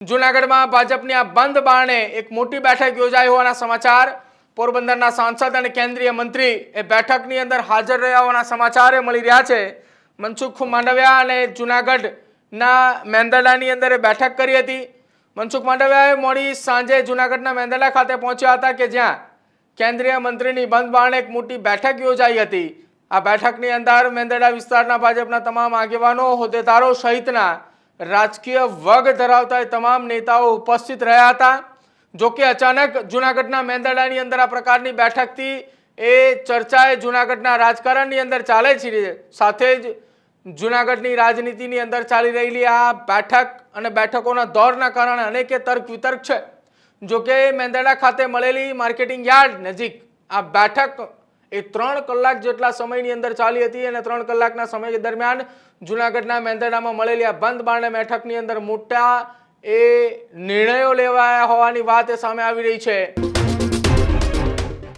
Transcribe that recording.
જૂનાગઢમાં ભાજપની આ બંધ બારણે એક મોટી બેઠક યોજાઈ હોવાના સમાચાર. પોરબંદરના સાંસદ અને કેન્દ્રીય મંત્રી એ બેઠકની અંદર હાજર રહ્યા હોવાના સમાચાર મળી રહ્યા છે. મનસુખ માંડવિયા અને જૂનાગઢના મેંદરડાની અંદર બેઠક કરી હતી. મનસુખ માંડવિયા મોડી સાંજે જૂનાગઢના મેંદરડા ખાતે પહોંચ્યા હતા કે જ્યાં કેન્દ્રીય મંત્રીની બંધ બારણે એક મોટી બેઠક યોજાઈ હતી. આ બેઠકની અંદર મેંદરડા વિસ્તારના ભાજપના તમામ આગેવાનો, હોદ્દેદારો સહિતના રાજકીય વર્ગ ધરાવતા તમામ નેતાઓ ઉપસ્થિત રહ્યા હતા. જો કે અચાનક જૂનાગઢના મેંદરડાની અંદર આ પ્રકારની બેઠકથી એ ચર્ચાએ જૂનાગઢના રાજકારણની અંદર ચાલે છે. સાથે જ જૂનાગઢની રાજનીતિની અંદર ચાલી રહેલી આ બેઠક અને બેઠકોના દોરના કારણે અનેકે તર્ક વિતર્ક છે. જો કે મેંદરડા ખાતે મળેલી માર્કેટિંગ યાર્ડ નજીક આ બેઠક એ 3 કલાક જેટલા સમયની અંદર ચાલી હતી અને 3 કલાકના સમય દરમિયાન જૂનાગઢના મેંદરડામાં મળેલી આ બંધ બારણે બેઠકની અંદર મોટા એ નિર્ણયો લેવાયા હોવાની વાત સામે આવી રહી છે.